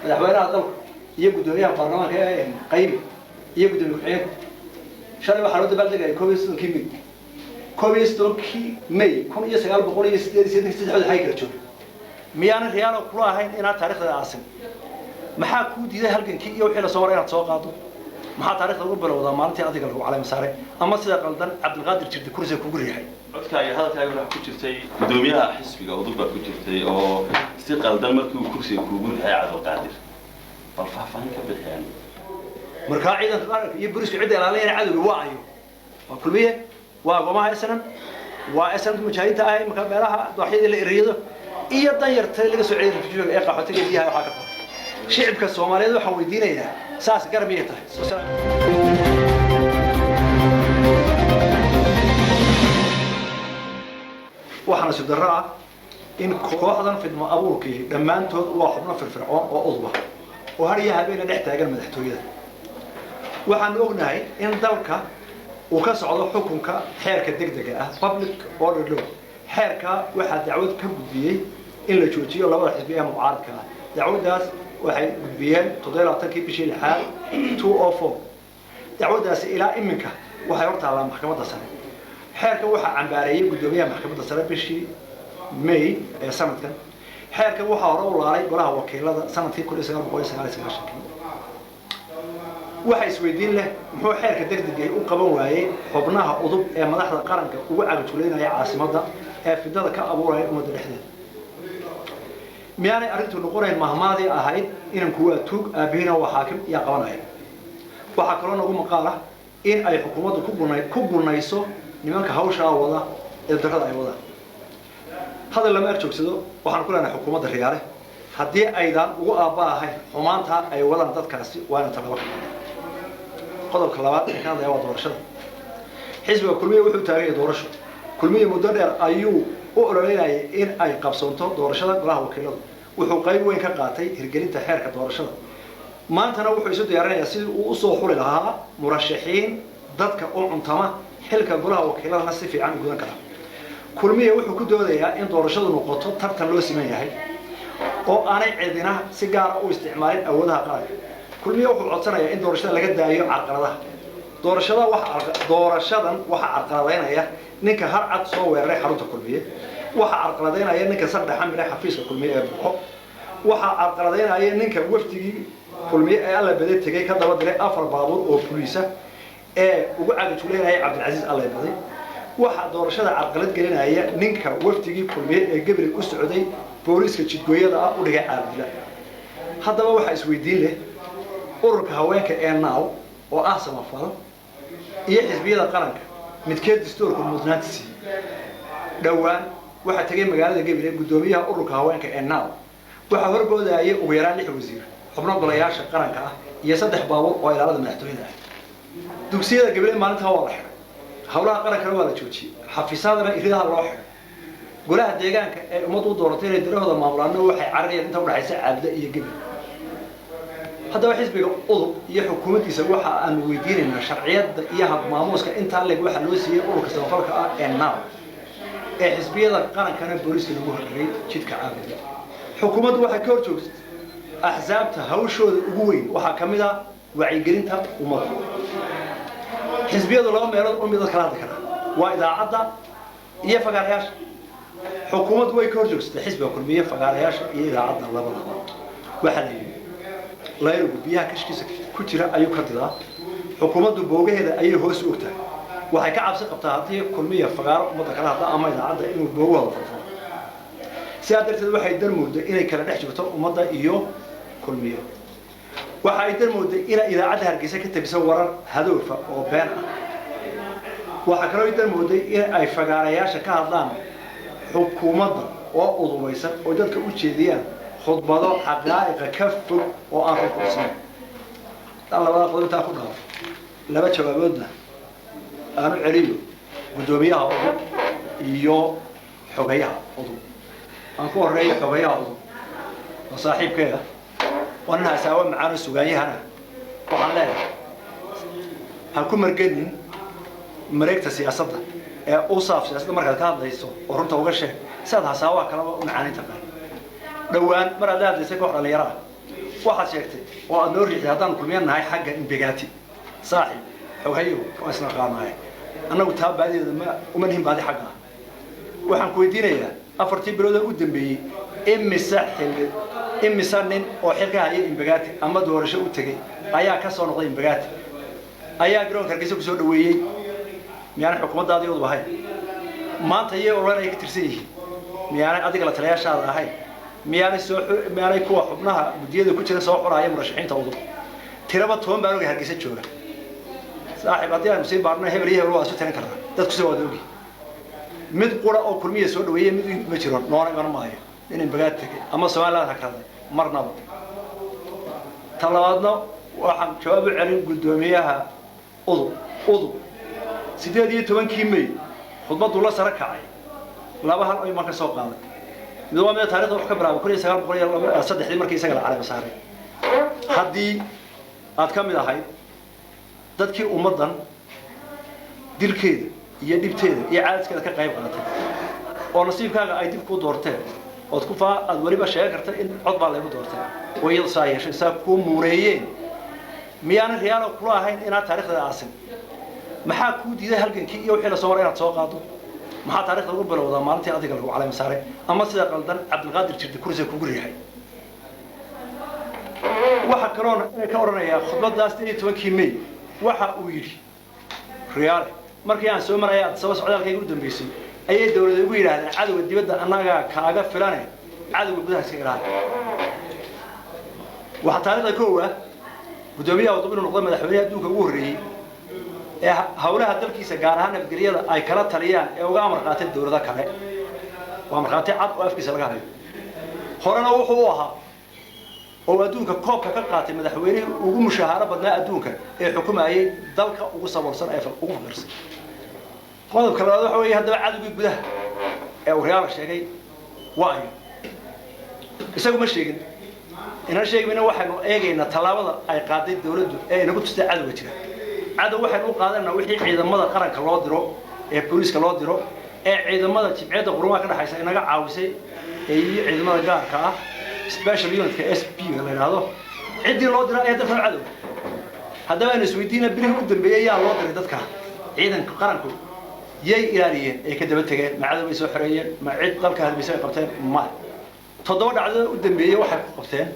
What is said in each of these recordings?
madaxweynaha dalka iyo gudoomiyaha baarlamaanka ee qayb iyo gudoomiyaha shalay waxa loo dabaaldegay koobistonkii May 1988 hay kala joogay miyaan riyaalo kula ahayn inaad taariikhda aasin maxaa ku diiday halgankii iyo wixii la soo waray inaad soo qaado maxaa taariikhda ugu bilowdaa maalintii adiga lagu calaamad saaray ama sida qaldan Cabdulqaadir jirdi kursi ku guryahay codkaaga hadalkaaga waxa ku jirtay gudoomiyaha xisbiga udub ku jirtay oo si qaldan markii uu kursiga ku guryahay Cabdulqaadir bal faahfaahin ka bixiyaan marka ciidanka qaranka iyo booliska cid ilaalinaya cadowga waayo waa kulmiye waa gomaha isnan waa isnan mujaahidiinta ah marka meelaha dooxyada la eriyado iyo danyarta laga soo celiyay rafjiga ee qaxootiga biyaha waxa ka qaba shicibka Soomaaliyeed waxa weydiinaya saas garbiye tahay waxana si daraa in kooxdan fidmo abuurkii dhamaantood waa xubno firfircoon oo udba oo hariya habeen dhex taagan madaxtooyada waxaan ognahay in dalka uu ka socdo xukunka xeerka degdega ah public order law xeerka waxa dacwad ka gudbiyay in la joojiyo labada xisbi ee mucaaradka ah dacwadaas waxay gudbiyeen 17kii bishii 2004 dacwadaas ilaa iminka waxay hortaalaa maxkamadda sare xeerka waxa cambaareeyay gudoomiyaha maxkamadda sare bishii May ee sanadkan xeerka waxa hore u laalay golaha wakiilada sanadkii 1999 waxa isweydiin leh muxuu xeerka degdega u qaban waayay xubnaha udub ee madaxda qaranka ugu cagajulaynaya caasimadda ee fidada ka abuuraya ummadda dhexdeeda miyaanay arrintu noqonayn mahmaadii ahayd inan kuwa tuug aabihiina waa xaakim iyo qabanaya waxa kaloo nagu maqaala in ay xukuumaddu ku gunayso nimanka hawsha wada ee darada ay wadaan هذا لما أرجع كسده وحنا كلنا حكومة الرياضة هدي أيضا وأباها هاي حمانتها أي ولا نتذ كاسي وأنا تلوك قدر كلامات كان ده هو دورشة حزب كلمية وحده تاريخ دورشة كلمية مدرر أيو وقررنا إن أي قبصنته دورشة راه وكيله وحقيقي وين كقاطي هرجلين تحرك دورشة ما أنت أنا وحيسود يارنا يصير وصوحوا لها مرشحين ضدك أو عمتما حلك جراه وكيله نص في عن جودن كلام kulmiye wuxuu ku doodayaa in doorashadu noqoto tartan loo siman yahay oo aanay cidina si gaar ah u isticmaalin awoodaha qaranka kulmiye wuxuu codsanayaa in doorashada laga daayo carqaladaha doorashadan waxa carqaladeynaya ninka har cad soo weeraray xarunta kulmiye waxa carqaladeynaya ninka saddex xamil ee xafiiska kulmiye ee buuxo waxa carqaladeynaya ninka waftigii kulmiye ee alla baday tagay ka daba diray afar baabuur oo puliisa ee ugu cagajulaynaya Cabdilcasiis alla baday waxa doorashada carqalad gelinaya ninka waftigii kulmiye ee gabriel u socday booliska jidgooyada ah u dhigay caabdila haddaba waxa isweydiin leh ururka haweenka ee naaw oo ah samafal iyo xisbiyada qaranka midkeed dastuurka mudnaantiisa dhawaan waxa tagay magaalada gabriel gudoomiyaha ururka haweenka ee naaw waxa horgoodayay ugu yaraan 6 wasiir xubno golayaasha qaranka ah iyo 3 baabuur oo ilaalada madaxtooyada ah dugsiyada gabriel maalinta waa la xiray hawlaha qaranka waa la joojiyay xafiisadana iridaha loo xiray golaha deegaanka ee ummaddu dooratay inay darahooda maamulaano waxay cararayeen inta u dhaxaysa caabda iyo gabi haddaba xisbiga udub iyo xukuumaddiisa waxa aan weydiinaynaa sharciyada iyo hab maamuuska inta leeg waxa loo siiyay ururka samafalka ah ee naaw ee xisbiyada qarankana booliska lagu horreeyay jidka caabda xukuumaddu waxay ka horjoogtay axsaabta hawshooda ugu weyn waxa kamid ah wacyigelinta ummadda xisbiyadu laba meelood oo mid kala hadla kara waa idaacada iyo fagaarayaasha xukuumaddu way ka horjoogsatay xisbiga kulmiye fagaarayaasha iyo idaacada labadaba waxa la yiri biyaha kashkiisa ku jira ayuu ka didaa xukuumaddu boogaheeda ayay hoos u ogtahay waxay ka cabsi qabtaa hadii kulmiye fagaaro ummadda kala hadla ama idaacada inuu boogooda furto siyaasada waxay darmooday inay kala dhex jirto ummadda iyo kulmiye waxa ay darmooday in idaacada Hargeysa ka tabiso warar hadoofa oo been ah waxa kale oo darmooday in ay fagaarayaasha ka hadlaan xukuumadda oo udumaysan oo dadka u jeediyaan khudbado xaqaa'iq ka fog oo aan ruqsan labada qodobta ku dhaaf laba jawaaboodna aanu celiyo gudoomiyaha iyo xogayaha aan ku horeeyo xogayaha saaxiibkeeda وانا اساوي معانا سوغايهنا waxaan leeyahay ha ku margadin mareegta siyaasadda ee u saaf siyaasadda marka ka hadlayso oo runta uga sheeg sad hasaawa kala u macaanita dhawaan mar aad hadlaysay koox dhalinyarada waxaad sheegtay oo aad noo riixday haddaan kulmiyan nahay xagga imbigaati saaxib xoghayow waa isna qaanahay annagu taa baadideeda uma nihin baadi xagga waxaan ku weydiinayaa 4 bilood u dambeeyay imisa nin oo xilka haya imbigaati ama doorasho u tagay ayaa ka soo noqday imbigaati ayaa garoonka Hargeysa ku soo dhaweeyay miyaan xukuumaddaadii u bahay maanta iyagoo oran ay ka tirsan yihiin miyaan adiga la taliyaashaada ahay miyaan kuwa xubnaha gudiyada ku jira soo xoraya murashaxiinta udub tiraba 10 baan ogahay Hargeysa jooga saaxiib haddii aan sii baarno hebel iyo hebel waa isu tarin karnaa dadku soo wada ogi mid qura oo kulmiye soo dhaweeyay mid ma jiro noona iman maayo in imbigaati tagay ama Soomaaliland hakada marnaba talabaadna waxaan jawaab u celin gudoomiyaha udub 18 May khudbadu la sara kacay laba hal ay marka soo qaaday mid waa mid taariikhda wax ka bilaabay 1903 markii isaga la calaamad saaray haddii aad ka mid ahayd dadkii ummadan dilkeeda iyo dhibteeda iyo caadiskeeda ka qayb qaadatay oo nasiibkaaga ay dib ku doorteen oo ku aad waliba sheeg kartay in cod baa lagu doortay oo iyada saayashay saa ku muureeyeen miyaan riyaal kula ahayn inaad taariikhda aasin maxaa ku diiday halgankii iyo wixii la soo waray inaad soo qaado maxaa taariikhda ugu bilowdaa maalintii adiga lagu calaamad saaray ama sida qaldan Cabdulqaadir jirta kursiga kugu riixay waxa kaloon ka oranayaa khudbadaas 18 May waxa uu yiri riyaal markii aan soo maray soo socdaalkayga u dambeysay ayay dawladda ugu yiraahdeen cadawga dibadda annaga kaaga filanay cadawga gudaha iska ilaali waxa taariikhda koowa gudoomiyaha waddo inuu noqdo madaxweynaha adduunka ugu horeeyay ee hawlaha dalkiisa gaar ahaan nabadgelyada ay kala taliyaan ee uga amar qaatay dawladda kale waa markaatay cad oo afkiisa laga hayo horena wuxuu ahaa oo adduunka koobka ka qaatay madaxweynaha ugu mushaahara badnaa adduunka ee xukumayay dalka ugu saboolsan ee ugu faqirsan qodobka labaad waxa weeye haddaba cadawgii gudaha ee uu riyaal sheegay waayo isagu ma sheegin ina sheegayna waxaanu eegaynaa talaabada ay qaaday dawladdu ee inagu tustay cadawga jira cadow waxaan u qaadanaa wixii ciidamada qaranka loo diro ee booliska loo diro ee ciidamada jibciyada qurumaha ka dhaxaysa inaga caawisay ee ciidamada gaarka ah special unit SP la yiraahdo cidii loo diro ee dadka cadow haddaba aan isweydiina bilihii u dambeeyay yaa loo diray dadka ciidanka qaranku yay ilaaliyeen ee ka daba tageen ma cadow ay soo xoreeyeen ma cid dalka halbiisa ay qabteen ma toddoba dhacdo u dambeeyay waxay ku qabteen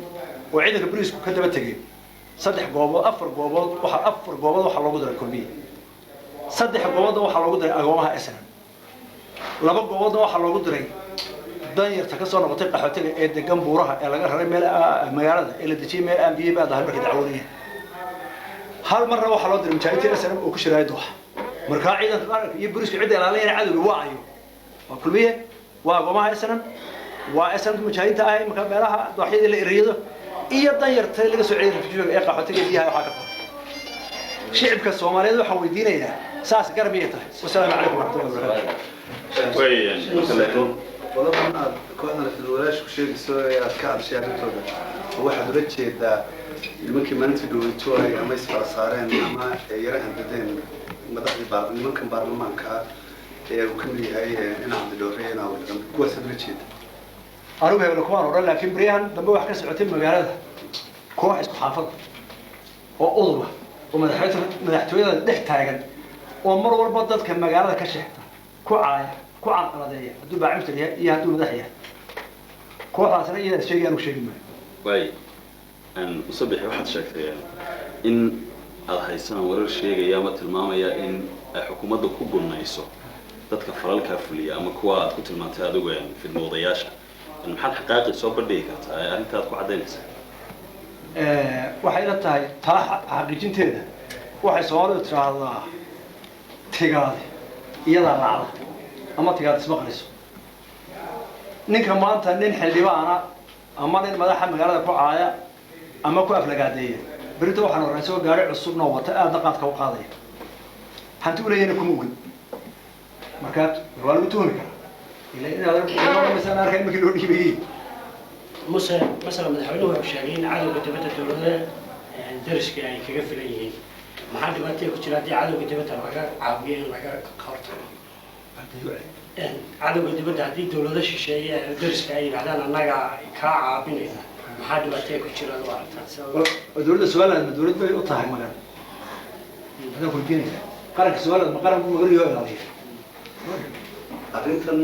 oo ciidanka booliisku ka daba tageen 3 goobood 4 goobood waxa loogu diray kulmiye 3 goobood waxa loogu diray agoomaha SN 2 goobood waxa loogu diray danyarta ka soo noqotay qaxootiga ee degan buuraha ee laga raray meel magaalada ee la dejiyay meel aan biyo baad ahay markii dacwoonayeen hal marna waxa loo diray mujaahidinta SN oo ku shiraay doox marka ciidanka qaranka iyo booliisku cid ilaalinaya cadawga waa ayo waa kulmiye waa agoomaha SN waa SN mujaahidinta ay marka meelaha dooxyada la eriyado iyo danyarta laga soo celiyay refujiga ee qaxootiga biyaha waxa ka qoran shicibka Soomaaliyeed waxa weydiinaya saas garbiye tahay wassalaamu calaykum warahmatullahi wabarakatuh ولكن كنا في الولاش كشيء سوى أذكار شيء كتودا واحد رجع دا يمكن ما نتفق ويتوه أما يسمع صارين أما يراه بدين مدرسة بعض يمكن برلمان كا وكم لي هاي أنا عند دورين أو كويس رجع أروح بالكوان ولا لكن بريان دمو واحد كسرتين مجالده كوح حافظ وأضربه ومدحتويدا دحتاجن ومر والبضد كان مجالده كشحته كوعاية كوعان قلادية هدو بعمت ليه إيه هدو مدحية كوعان سنة شيء أنا وشيء ما واي أن أصبح واحد شكل إن الحيسان ورر شيء يا مثل ماما يا إن حكومة دكوب النايسو تتكفر الكافلية أما كوا كنت المعتاد وين في الموضوعات إن محل حقائق صوب ديكت أنت تقول عدينس waxay la tahay taa xaqiijinteeda waxay Soomaalidu tiraahdaa tigaadi iyada raacda ama tigaad isma qariso ninka maanta nin xildhibaana ama nin madaxa magaalada ku caaya ama ku aflagaadeeya berito waxaan horay soo gaaray cusubna wata aad dhaqaadka u qaaday hanti u leeyeen kuma ogin marka waa lagu tuhmi karaa ilaa inaad مثلا arkay markii loo dhiibay مثلا مدحوينه شاغين عادو كتبته دولده درسك ay kaga filan yihiin maxaa dhibaatay ku jira hadii caadowga dibadda laga caawiyo in laga qaarto caadowga dibadda hadii dawladda shisheeye dariska ay yiraahdaan annaga ka caabinayna maxaa dhibaatay ku jiraan oo aragtaan dowladda Soomaaliland dowlad bay u tahay magan هذا كل دين قرن سؤال ما قرن مغري هو هذه arrintan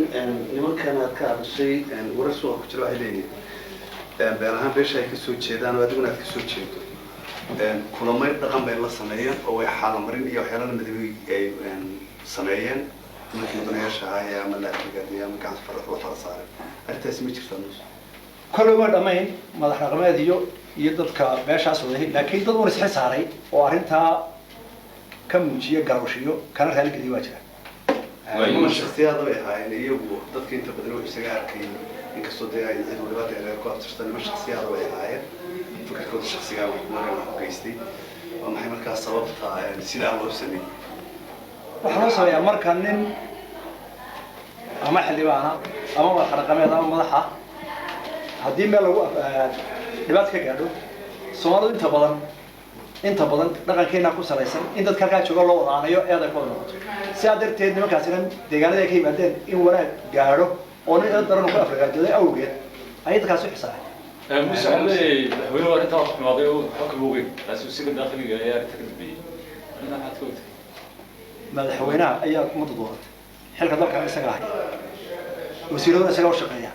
nimankan aad ka hadashay warar soo ku jira waxay leeyihiin beer ahaan beesha ay ka soo jeedaan oo adiguna aad ka soo jeedo kulamay dhaqan bay la sameeyeen oo way xaalmarin iyo waxyaalaha madawey ay sameeyeen markii dunayaasha ahay ama la argagaxay ama gacan farx la fara saaray arrintaas ma jirto كل ما دمين ما ذكر قمة ديو يدك بيش عسوده لكن تدور سحر ساري وأرنتها كم شيء قروشيو كان خالق دي واجهه. ما الشخصيات ضيعها يعني يبغوا ضدك أنت بدلوا بسجار كي إنك صدق يعني الولاد اللي كواب تشتغل ما الشخصيات ضيعها فكرة كل الشخصيات مرة كيستي وما هي مركز صواب يعني سيدا الله سنين. وحنا يا مركنين أما حد يبغانا أما ما خلق قمة أما مضحى هدي ما لو دبات كجادو سؤال أنت بدن نقل كينا كوساليسن أنت تكرر شغل الله وضعناه هذا كله سأدر تيد نما كاسرن دجاجة ذكي بعدين إن ورا جارو أنا أقدر نقول أفريقيا جدا أو جد هاي تكاسر حساب. مش عليه هو ورا تاخذ مواضيع حكم بوجي بس السجن الداخلي يا تكتب بيه أنا حتفوت. ما حوينا أي متضورات حلقة ضرب كان سجاهي وسيرنا سجاو شقيا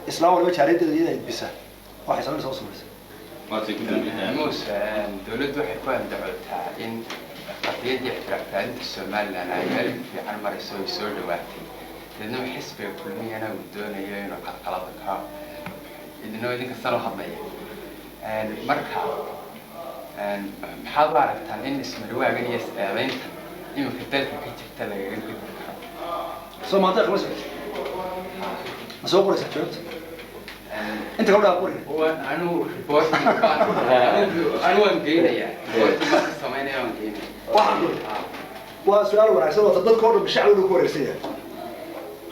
إسلام ولا بتشاريد اللي يدبسه واحد سنة سوى سوى موسى دولته حكومة دعوتها إن قضية احترافات الصومال لنا يعرف في عمر يسوي دواتي لأنه حسب كل مية أنا ودونا يجينا قلقها إنه يديك الصلاة حضية مركها محاضرة عن إن اسم الرواية من يسألين إنه في الثالث كتير تلاقي يمكن سو ما تأخذ مسؤول مسؤول قريش شفت أنت قبل أقول هو أنا بوس أنا وانجينا يعني بوس سمعنا وانجينا واحد وسؤال ورئيس وتضد كور بالشعب والكوريسية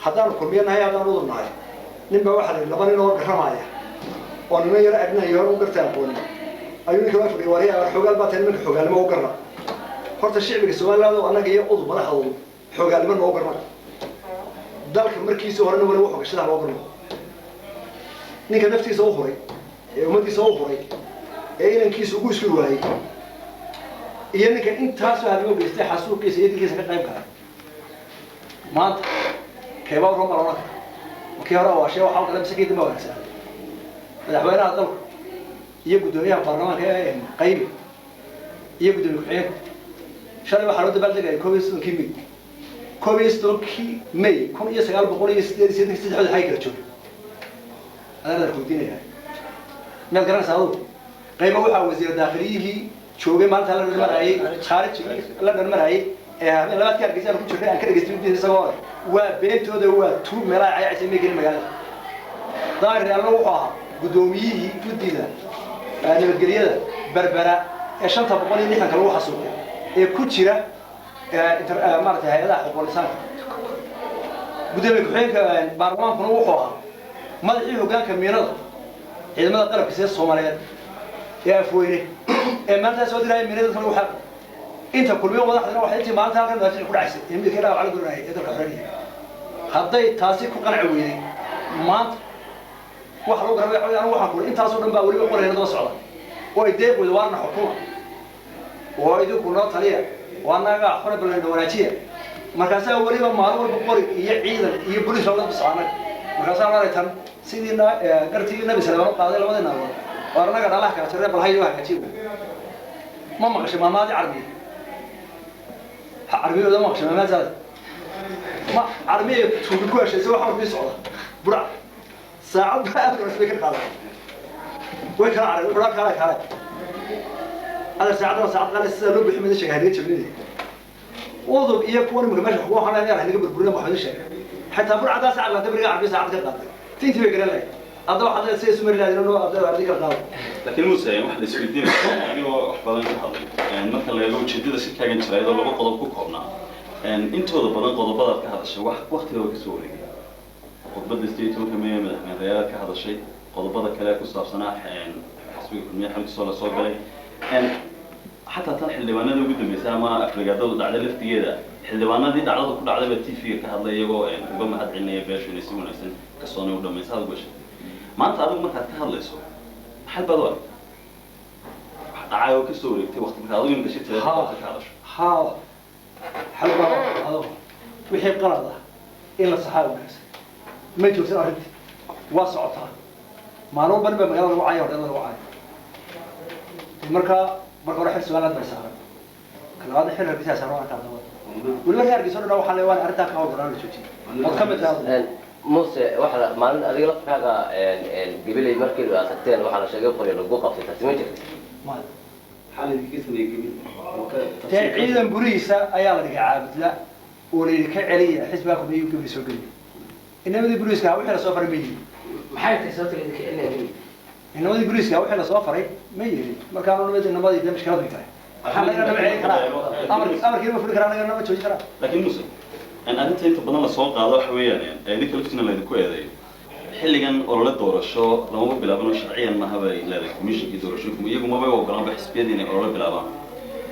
حتى نقول بينا هي هذا نوض معي نبى واحد لبنان نور كرماية وأنا يرى أبناء يهرب كرتابون أيوني كمان في الورية الحجال باتين من الحجال ما هو كرنا خرط الشعب السؤال هذا وأنا جاي أضرب ولا حضر حجال من ما هو كرنا ذلك مركز وهرنا ولا وحق الشدة ما هو كرنا ninka naftiisa u huray ee umadiisa u huray ee inankiisa ugu isku waayay iyo ninka intaas oo hadii uu geystay xasuuqiisa iyo dilkiisa ka qayb galay maanta keeba u romarona markii hore waa shay waxa uu kala masakiyay ma wanaagsan madaxweynaha dalka iyo gudoomiyaha baarlamaanka ee qayb iyo gudoomiyaha shalay waxa loo dabaaldegay koobistonkii May 1983 hay kala joogay أنا الكويتية ما الجران سعود قيمة واحد وزير الداخلية شو جه مالته لا نمرأي خارج لا نمرأي لا ما تكلم كذا كل شيء كذا جستوي بيه سوار وبينته ده هو تو مراعي عايز يمكن المجال دار الله وقع قدوميه تودي ده أنا بتجريه بربرة عشان تبقى لي نحن كلو حصول كل شيء مرته هاي لا حقول لسان قدومي كحين كبرلمان كانوا وقع ما الحين هو كان كميرة إذا ما قرب كسر الصوماليات يا أفويني ما أنت سويت لها ميرة فلو حق أنت كل يوم واحد أنت ما أنت كان ذاتي كل عسل يمكن كذا على كل رأي إذا الحرية هذا تاسيك وقنع عويني ما أنت واحد لو قرب أنا واحد كل أنت أصلا بقولي بقول هنا دوس على ويديك ويدورنا حكومة ويديك كنا طليع وأنا قاعد حنا بالدوراتية ما كان سوى ولي ما هو بقول يعيد يبوليس ولا بصانك markaasaan aragtan sidiina gartigii nabi sallallahu alayhi wasallam qaaday labadina warnaga dhalaha ka tirey bal haydo wax ka jiib ma maqashay maamaadi carbiyo ma maqashay maamaadi ma carbiyo tuubi ku heshay waxa uu socda bura saacad baad ka fikir qaaday way kala carbiyo bura kala هذا ساعد قال السلو بحمد شهادة جبلي وضب إياه كون مكمل هو حنا نرى نقبل برنا محمد شهادة حتى برا عدا ساعة لا تبرع عبد ساعة كذا تيجي بقرا لي أضو حدا سيسمر لي لأنه أضو عندك القاضي لكن موسى واحد يسويدين يعني هو أحبالين كحاضر يعني مثلا لو جديد شيء كان جنسي هذا لو قضوا كوكبنا يعني أنتوا هذا بدن قضوا بدر كهذا الشيء وقت لو كسوري قضبة استيت وكمية من ريال كهذا الشيء قضوا بدر كلا كسر صناع يعني حسبي كمية حمد صار عليه يعني حتى تنحي اللبانات اللي قدام يسمى أفريقيا ده على الافتياء اللبانات دي دعوة كل عدد بتيفي كهذا يجوا يعني وقام هاد عنا باش ونسيون أحسن كسرنا ولا ما يسال باش ما أنت أدوم ما كهذا يسوى حل بدوار عايو كسور يكتب وقت مكاضي من كشيء ها حل بقى هذا وحي قرضه إلا الصحابة الناس ما يجوز أرد واسعتها ما نوم بنبى مجال الوعي ولا الوعي مركا راح السؤال هذا بس كان هذا حل القصاص روح كذا ولا غير قصور لو حل وان أرتاح أو برامج شيء وكمل هذا موسى واحد ما أدري لك حاجة قبل مركز وأسدتين واحد شغال في الجوقة في تسميته ما حالي كيسني جميل تعيدا بوليسا أيام اللي عابد لا ولي كعليا حسبكم يمكن يسوقني إنما دي بوليسا وحنا سافر مية maxay tahay sababta idinka celinayo إنما دي بوليسا وحنا سافر مية ما كانوا نمد إنما دي مش كلام كده حنا أنا بعيد كلام أمر كلمة في الكلام أنا ما تشوي كلام لكن موسى أنت بدنا السوق هذا حويا يعني هذيك اللي اللي ذكوا هذي حلقاً أولاد دورشوا لما بيلعبون شرعيا ما هذا لا مش يدورشوكم يجوا ما بيوقعوا كلام بحسبية ديني أولاد بيلعبون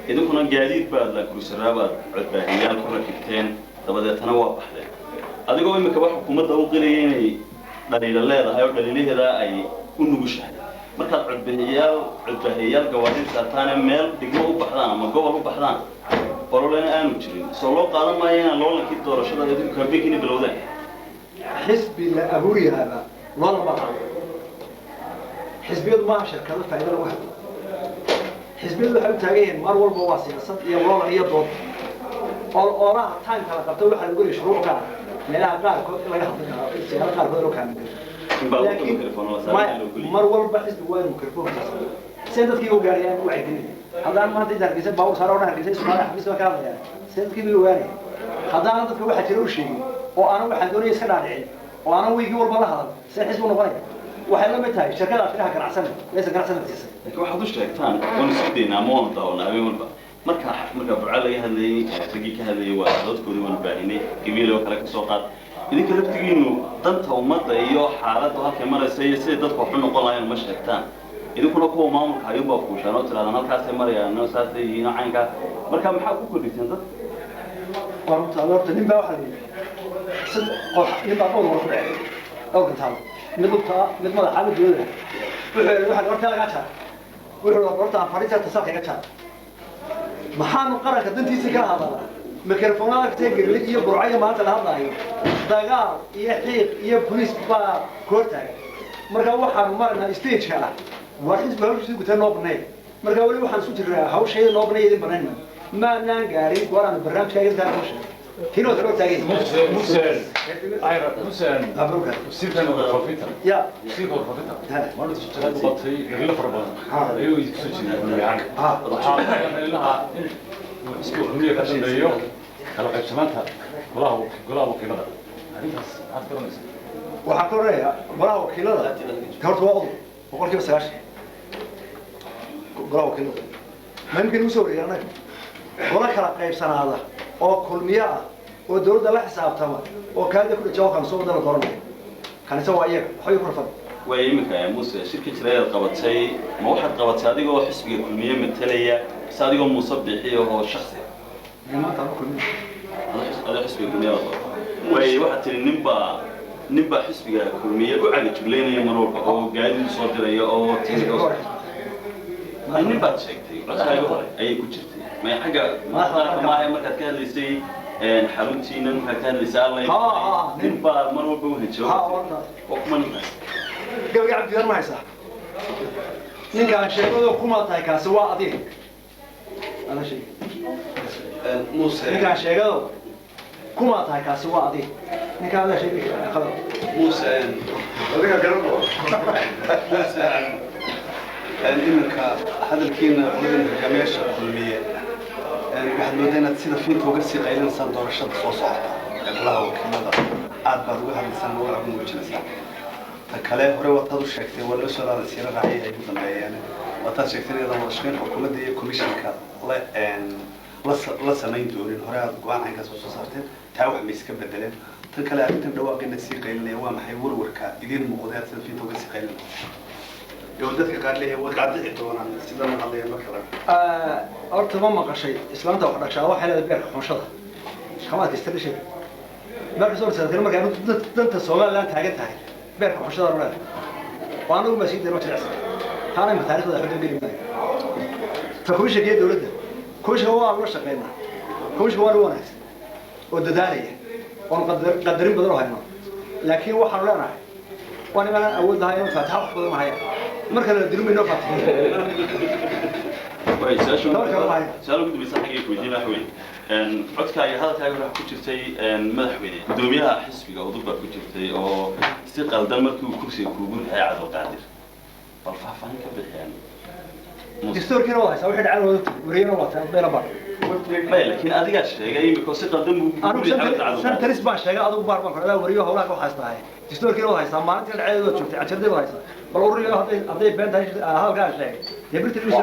إذا كنا جديد بعد لكروس الرابط عتباهيال كل كتين تبدأ تنوع بحده هذا قوي مكبر حكومة دوقيني دليل الله هذا هو دليله هذا أي كل مشهد مركز عتباهيال قوانين ساتانا ميل دقوا بحضان ما قبلوا بحضان قالوا لنا أنا مشرين صلوا قالوا ما ينا لولا كيد دورشوا هذا يدك كبيكني بالوداع حسبي أبوري هذا والله ما حسبي ما شركة فائدة واحد حزب الله حب تاجين مر والبواسي صد يا والله هي ضد أوراق تانك على قبته وحنا نقول يشروع كان لا قال لا يحط السيارة قال بدرو كان لكن مر والبحث وين ميكروفون سندت كيو قاريان وعدني هذا ما تقدر كيسب باو صارونا كيسب صراحة حبيس مكان يعني سندت كيو قاري هذا أنت في واحد يروح شيء وأنا واحد دوري يسكن عليه وأنا ويجي والله هذا سنحسبه نقري وحنا متى شركات فيها كرعسنا ليس كرعسنا تيسن لكن واحد وش تكتان ونسيدنا مون طاونا أبي مربع مركا بعلي هذي تجيك هذي وعدد كل من بعيني جميل وكلك سوقات إذا كنت تجينه ضمت ومضى أيوه حالات وهك مرة سيء ضد حنا قلنا يعني مش تكتان إذا كنا قوة ما ممكن هيبقى كوشانات لأن أنا كاس مرة يعني ساتي هنا عينك مركا محاكو كل شيء ضد قربت أدورت نبى واحد نبى أول مرة بعيد أو كنت هذا مثل ما حامد يقول واحد قرت لك أشهر ويقول قرت عن فريسة تساقي أشهر محامد قرأ كدنتي سكر هذا ميكروفونات تيجي اللي يبرعيه ما تلهض هاي دجال يحيق يبوليس با كورتاي مركا waxaan marna stage kala waxis baa u soo noo banay marka wali waxaan soo jiraa hawshay noo banay idin banayna ma naan gaarin qoraan barnaamijka inta ku sheegay kino daro taagay موسى abruka سيرتنا وقفتها ya سيرتنا وقفتها ما نتشتغل بطي غير فربان ايوه يسجل يعني waxaa ilaha isku xumiyay ka dambeeyo kala qaybsanaanta golaha wakiilada arrintaas aad garanaysaa waxaa ka horeeya golaha wakiilada horta waa oday boqolkiiba 9 golaha wakiilada ma yumkin usoo wareegana gola kala qaybsanaada oo kulmiye ah oo dawladda la xisaabtama oo kaada ku dhajo kan soo wadana dooranay kanisa waa iyaga waxay ku rafan ويمكن يا موسى شركة جلالة قبضتي ما واحد قبضتي هذه هو حسب كلمية مثلية بس هذه هو مصبحي وهو شخصي ما تعرف كلمية هذا حسب كلمية وي واحد تري نبى حسب كلمية وعلى جبلين يمروا أو قاعد يصدر أو نبى تشكتي أي كوتشتي ما حاجة ما هي مركز كان لسي حلمتي نن كان لسالي نبى مروا بوهجو وكمان قال عبد الله ما يصح نيجا شيء كما تاي كاس waa adiga ana shay موسى ninka sheegado kuma tahay kaasi waa adiga ninka ala shay qadar موسى adiga garabo موسى إنك هذا الكين قلنا كميش كلمية واحد مدينة سيدا فين توقسي قيلين صار دور الشد صوصة الله وكمدا عاد بعد واحد سنة ولا عمو جلسة تكلاه هو وطادو شكتي ولا سؤال هذا سيرة رعية أيضا يعني وطاد شكتي إذا مرشقين حكومة دي كوميشن كا لا سنين دورين هراء قوان عن كاسو صارتين تاوح ميسك بدلين تكلاه أنتم دواقين نسي قيلين يوام حيور وركا إذين مقودات سيدا فين توقسي قيلين يودتك قال لي وقعد عدونا سيدا ما قال لي مثلا horta ma maqashay islaanta wax dhashaa waxa la beer xumashada kama tistir shay beer soo saartay markaa danta Soomaaliland taagan tahay beer xumashada runa waanu ma sii diro jilcsan taana ma taariikhda xudud geli maayo ta komishiga dawladda komishiga waa la shaqeynaa komishiga waa wanaagsan oo dadaalaya oo qadarin badan oo hayno laakiin waxaan leenahay waan inaan awood lahayn inuu faataha wax badan haya marka la dilumayno faataha way saalu gudbi saxiga ku jima xaween codka ay hadalkaaga waxa ku jirtay madaxweyne gudoomiyaha xisbiga udub baa ku jirtay oo si qaldan markii uu kursiga kuugu riixay cad oo qaadir bal faahfaahin ka bixiyaan دستوركنا والله سوي حد على ورينا وطن بين بعض. ما لكن أديك شيء جاي بكوسي قدم أنا سنة تريس باش شيء أدو باربع كذا وريه هولاك وحاسته هاي. دستوركنا والله سامعت العيد وشفت عشرة دي والله بل وريه هذا بنت هالقاش شيء. يبرت المشي.